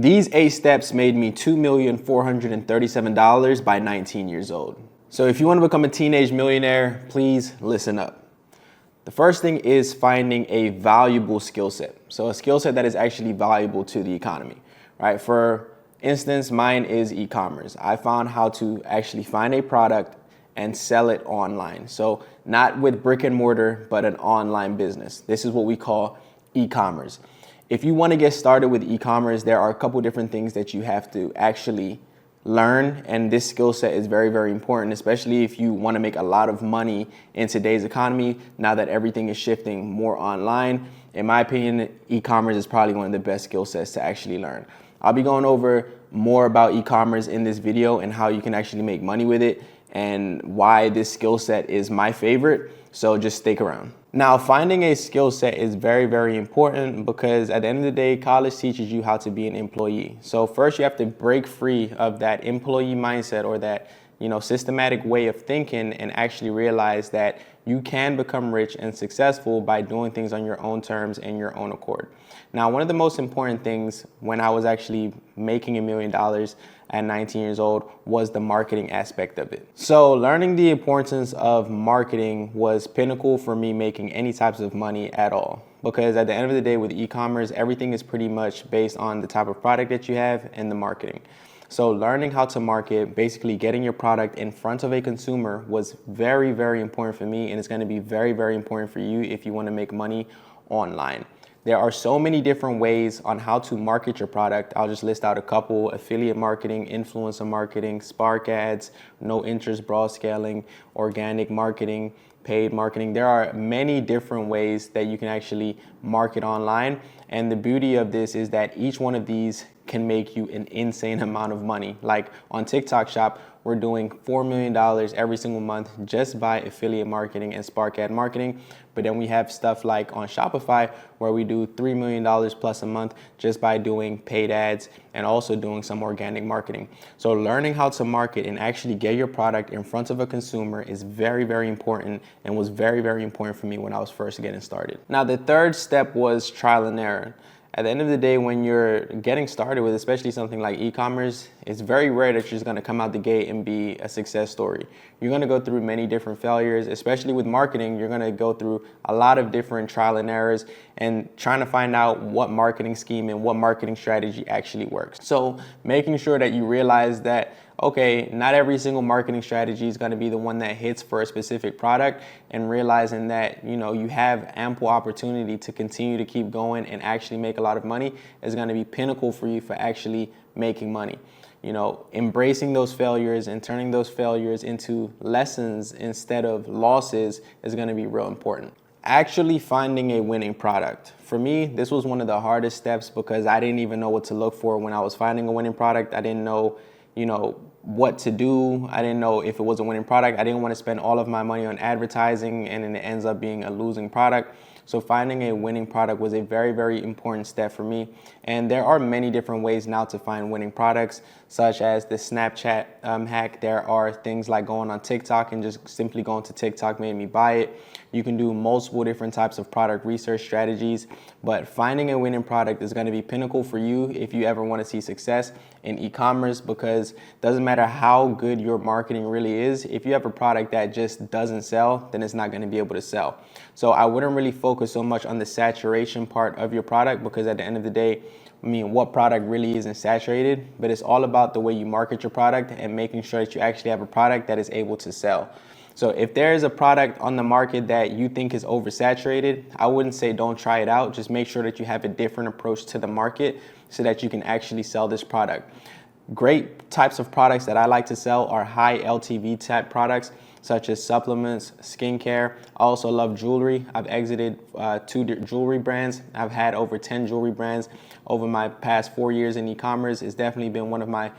These 8 steps made me $2,437,000 by 19 years old. So if you want to become a teenage millionaire, please listen up. The first thing is finding a valuable skill set. So a skill set that is actually valuable to the economy, right? For instance, mine is e-commerce. I found how to actually find a product and sell it online. So not with brick and mortar, but an online business. This is what we call e-commerce. If you want to get started with e-commerce, there are a couple different things that you have to actually learn, and this skill set is very, very important, especially if you want to make a lot of money in today's economy now that everything is shifting more online. In my opinion, e-commerce is probably one of the best skill sets to actually learn. I'll be going over more about e-commerce in this video and how you can actually make money with it and why this skill set is my favorite, so just stick around. Now, finding a skill set is very, very important because at the end of the day, college teaches you how to be an employee. So first you have to break free of that employee mindset or that, systematic way of thinking and actually realize that you can become rich and successful by doing things on your own terms and your own accord. Now, one of the most important things when I was actually making $1 million at 19 years old was the marketing aspect of it. So learning the importance of marketing was pinnacle for me making any types of money at all. Because at the end of the day with e-commerce, everything is pretty much based on the type of product that you have and the marketing. So learning how to market, basically getting your product in front of a consumer was very, very important for me, and it's going to be very, very important for you if you want to make money online. There are so many different ways on how to market your product. I'll just list out a couple: affiliate marketing, influencer marketing, Spark ads, no interest broad scaling, organic marketing, paid marketing. There are many different ways that you can actually market online. And the beauty of this is that each one of these can make you an insane amount of money. Like on TikTok Shop, we're doing $4 million every single month just by affiliate marketing and Spark ad marketing. But then we have stuff like on Shopify where we do $3 million plus a month just by doing paid ads and also doing some organic marketing. So learning how to market and actually get your product in front of a consumer is very, very important and was very, very important for me when I was first getting started. Now, the third step was trial and error. At the end of the day, when you're getting started with especially something like e-commerce, it's very rare that you're just going to come out the gate and be a success story. You're going to go through many different failures, especially with marketing. You're going to go through a lot of different trial and errors and trying to find out what marketing scheme and what marketing strategy actually works. So making sure that you realize that, okay, not every single marketing strategy is going to be the one that hits for a specific product, and realizing that, you have ample opportunity to continue to keep going and actually make a lot of money is going to be pinnacle for you for actually making money. Embracing those failures and turning those failures into lessons instead of losses is going to be real important. Actually finding a winning product. For me, this was one of the hardest steps because I didn't even know what to look for when I was finding a winning product. I didn't know, what to do. I didn't know if it was a winning product. I didn't want to spend all of my money on advertising and then it ends up being a losing product. So finding a winning product was a very, very important step for me. And there are many different ways now to find winning products, such as the Snapchat hack. There are things like going on TikTok and just simply going to TikTok made me buy it. You can do multiple different types of product research strategies, but finding a winning product is going to be pinnacle for you if you ever want to see success in e-commerce, because it doesn't matter how good your marketing really is. If you have a product that just doesn't sell, then it's not going to be able to sell. So I wouldn't really focus so much on the saturation part of your product, because at the end of the day, what product really isn't saturated, but it's all about the way you market your product and making sure that you actually have a product that is able to sell. So if there is a product on the market that you think is oversaturated, I wouldn't say don't try it out. Just make sure that you have a different approach to the market so that you can actually sell this product. Great types of products that I like to sell are high LTV type products, such as supplements, skincare. I also love jewelry. I've exited 2 jewelry brands. I've had over 10 jewelry brands over my past 4 years in e-commerce. It's definitely been one of my,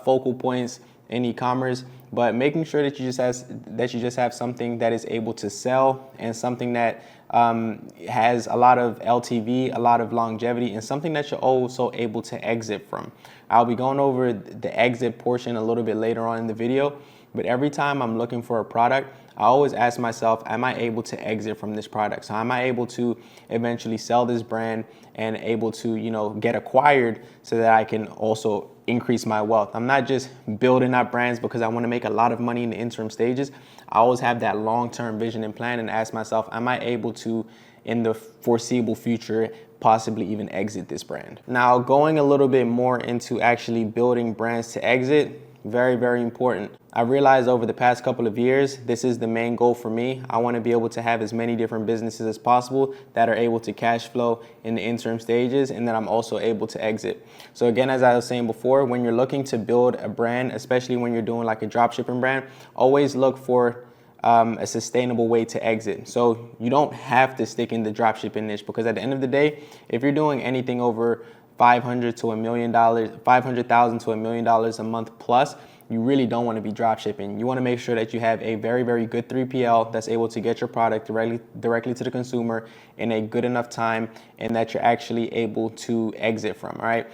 focal points in e-commerce. But making sure that you just have something that is able to sell and something that has a lot of LTV, a lot of longevity, and something that you're also able to exit from. I'll be going over the exit portion a little bit later on in the video. but every time I'm looking for a product, I always ask myself, am I able to exit from this product? So am I able to eventually sell this brand and able to, get acquired so that I can also increase my wealth? I'm not just building up brands because I want to make a lot of money in the interim stages. I always have that long-term vision and plan and ask myself, am I able to, in the foreseeable future, possibly even exit this brand? Now, going a little bit more into actually building brands to exit, very, very important. I realized over the past couple of years, this is the main goal for me. I want to be able to have as many different businesses as possible that are able to cash flow in the interim stages, and that I'm also able to exit. So again, as I was saying before, when you're looking to build a brand, especially when you're doing like a drop shipping brand, always look for a sustainable way to exit. So you don't have to stick in the drop shipping niche, because at the end of the day, if you're doing anything over $500,000 to $1 million, $500,000 to $1 million a month plus, you really don't want to be drop shipping. You want to make sure that you have a very, very good 3PL that's able to get your product directly to the consumer in a good enough time, and that you're actually able to exit from, all right?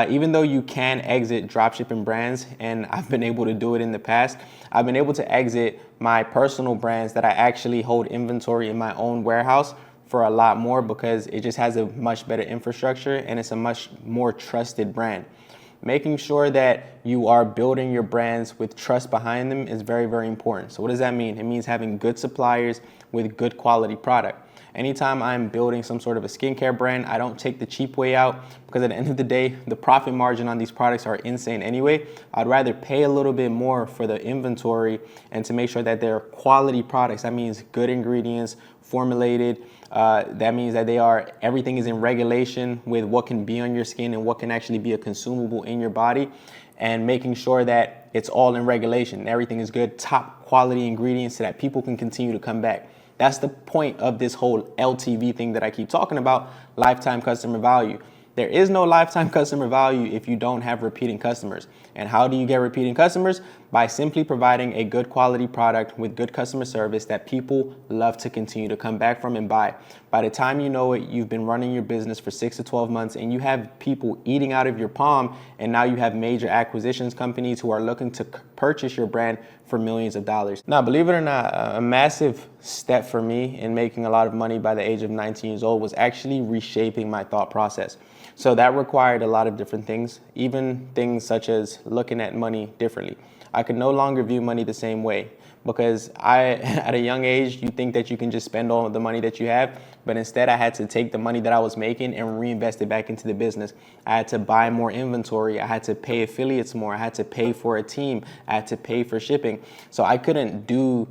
Even though you can exit dropshipping brands, and I've been able to do it in the past, I've been able to exit my personal brands that I actually hold inventory in my own warehouse for a lot more, because it just has a much better infrastructure and it's a much more trusted brand. Making sure that you are building your brands with trust behind them is very, very important. So what does that mean? It means having good suppliers with good quality product. Anytime I'm building some sort of a skincare brand, I don't take the cheap way out, because at the end of the day, the profit margin on these products are insane anyway. I'd rather pay a little bit more for the inventory and to make sure that they're quality products. That means good ingredients, formulated. That means that everything is in regulation with what can be on your skin and what can actually be a consumable in your body, and making sure that it's all in regulation. Everything is good, top quality ingredients, so that people can continue to come back. That's the point of this whole LTV thing that I keep talking about, lifetime customer value. There is no lifetime customer value if you don't have repeating customers. And how do you get repeating customers? By simply providing a good quality product with good customer service that people love to continue to come back from and buy. By the time you know it, you've been running your business for 6 to 12 months and you have people eating out of your palm, and now you have major acquisitions companies who are looking to purchase your brand for millions of dollars. Now, believe it or not, a massive step for me in making a lot of money by the age of 19 years old was actually reshaping my thought process. So that required a lot of different things, even things such as looking at money differently. I could no longer view money the same way, because at a young age, you think that you can just spend all of the money that you have, but instead I had to take the money that I was making and reinvest it back into the business. I had to buy more inventory. I had to pay affiliates more. I had to pay for a team. I had to pay for shipping. So I couldn't do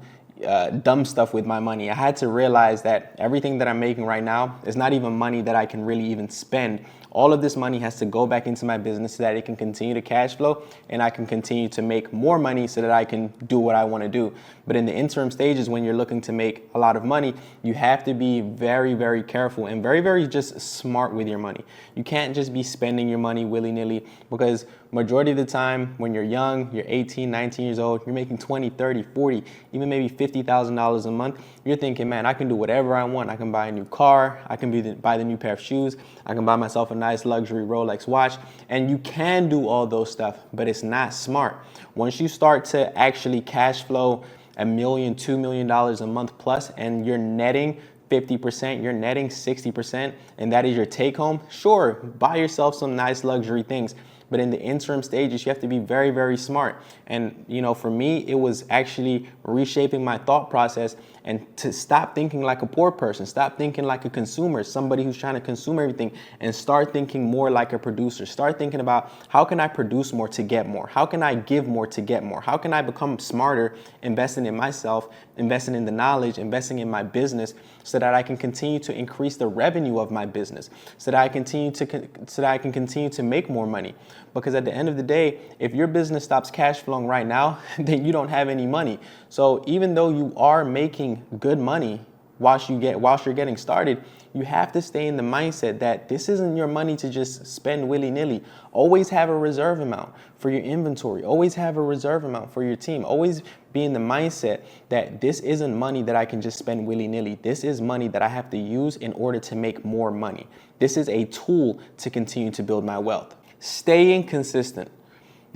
dumb stuff with my money. I had to realize that everything that I'm making right now is not even money that I can really even spend. All of this money has to go back into my business so that it can continue to cash flow and I can continue to make more money so that I can do what I want to do. But in the interim stages, when you're looking to make a lot of money, you have to be very, very careful and very, very just smart with your money. You can't just be spending your money willy-nilly, because majority of the time when you're young, you're 18, 19 years old, you're making 20, 30, 40, even maybe $50,000 a month. You're thinking, man, I can do whatever I want. I can buy a new car. I can buy the new pair of shoes. I can buy myself a nice luxury Rolex watch. And you can do all those stuff, but it's not smart. Once you start to actually cash flow $1 million, $2 million a month plus, and you're netting 50%, you're netting 60%, and that is your take home, sure, buy yourself some nice luxury things. But in the interim stages, you have to be very, very smart. And, for me, it was actually reshaping my thought process and to stop thinking like a poor person, stop thinking like a consumer, somebody who's trying to consume everything, and start thinking more like a producer. Start thinking about, how can I produce more to get more? How can I give more to get more? How can I become smarter, investing in myself, investing in the knowledge, investing in my business, so that I can continue to increase the revenue of my business, so that I can continue to make more money. Because at the end of the day, if your business stops cash flowing right now, then you don't have any money. So even though you are making good money whilst you're getting started, you have to stay in the mindset that this isn't your money to just spend willy-nilly. Always have a reserve amount for your inventory. Always have a reserve amount for your team. Always be in the mindset that this isn't money that I can just spend willy-nilly. This is money that I have to use in order to make more money. This is a tool to continue to build my wealth. Staying consistent.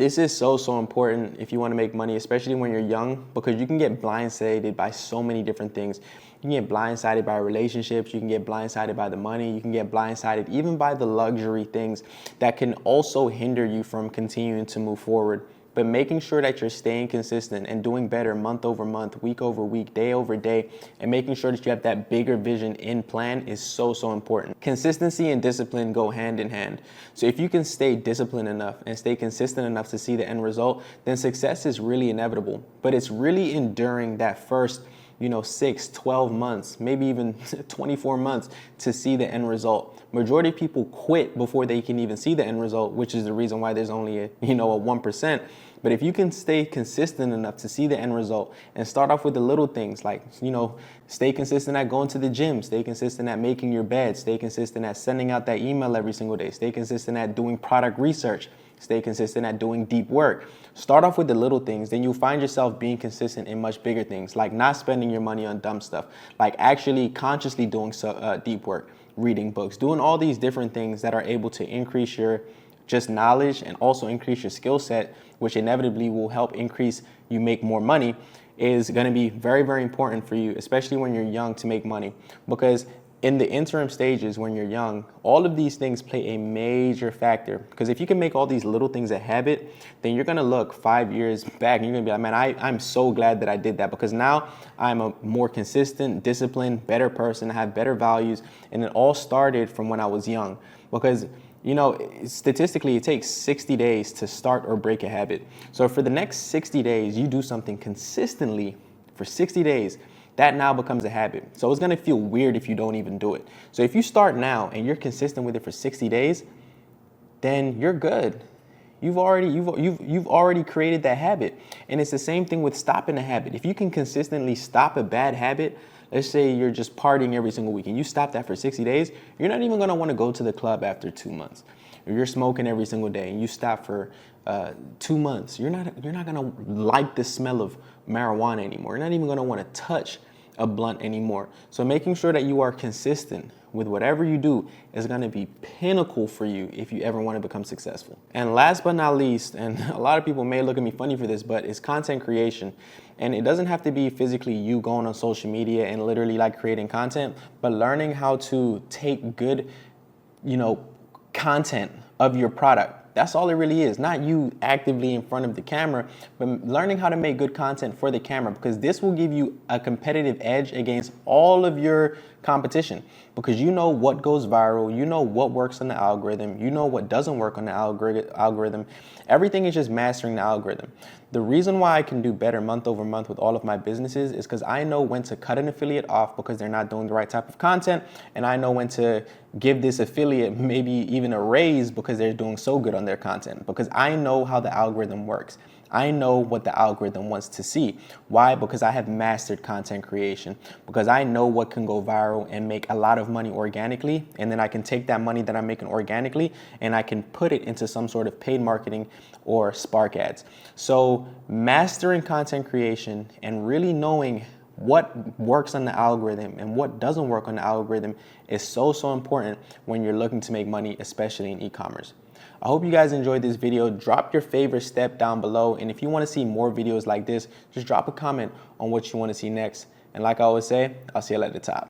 This is so important if you want to make money, especially when you're young, because you can get blindsided by so many different things. You can get blindsided by relationships, you can get blindsided by the money, you can get blindsided even by the luxury things that can also hinder you from continuing to move forward. But making sure that you're staying consistent and doing better month over month, week over week, day over day, and making sure that you have that bigger vision in plan is so important. Consistency and discipline go hand in hand. So if you can stay disciplined enough and stay consistent enough to see the end result, then success is really inevitable. But it's really enduring that first 6, 12 months, maybe even 24 months to see the end result. Majority of people quit before they can even see the end result, which is the reason why there's only a 1%. But if you can stay consistent enough to see the end result and start off with the little things like, stay consistent at going to the gym, stay consistent at making your bed, stay consistent at sending out that email every single day, stay consistent at doing product research, stay consistent at doing deep work. Start off with the little things, then you'll find yourself being consistent in much bigger things, like not spending your money on dumb stuff, like actually consciously doing deep work, reading books, doing all these different things that are able to increase your just knowledge and also increase your skill set, which inevitably will help increase you make more money, is going to be very important for you, especially when you're young, to make money. Because in the interim stages when you're young, all of these things play a major factor. Because if you can make all these little things a habit, then you're gonna look 5 years back and you're gonna be like, man, I'm so glad that I did that, because now I'm a more consistent, disciplined, better person, I have better values, and it all started from when I was young. Because statistically, it takes 60 days to start or break a habit. So for the next 60 days, you do something consistently for 60 days, that now becomes a habit. So it's gonna feel weird if you don't even do it. So if you start now and you're consistent with it for 60 days, then you're good. You've already created that habit. And it's the same thing with stopping a habit. If you can consistently stop a bad habit, let's say you're just partying every single week and you stop that for 60 days, you're not even gonna wanna go to the club after 2 months. If you're smoking every single day and you stop for 2 months, you're not gonna like the smell of marijuana anymore. You're not even gonna wanna touch a blunt anymore. So making sure that you are consistent with whatever you do is gonna be pinnacle for you if you ever wanna become successful. And last but not least, and a lot of people may look at me funny for this, but it's content creation. And it doesn't have to be physically you going on social media and literally like creating content, but learning how to take good, content of your product. That's all it really is. Not you actively in front of the camera, but learning how to make good content for the camera, because this will give you a competitive edge against all of your competition, because you know what goes viral, you know what works on the algorithm, you know what doesn't work on the algorithm. Everything is just mastering the algorithm. The reason why I can do better month over month with all of my businesses is because I know when to cut an affiliate off because they're not doing the right type of content, and I know when to give this affiliate maybe even a raise because they're doing so good on their content, because I know how the algorithm works. I know what the algorithm wants to see. Why? Because I have mastered content creation, because I know what can go viral and make a lot of money organically, and then I can take that money that I'm making organically and I can put it into some sort of paid marketing or Spark ads. So mastering content creation and really knowing what works on the algorithm and what doesn't work on the algorithm is so important when you're looking to make money, especially in e-commerce. I hope you guys enjoyed this video. Drop your favorite step down below. And if you want to see more videos like this, just drop a comment on what you want to see next. And like I always say, I'll see you at the top.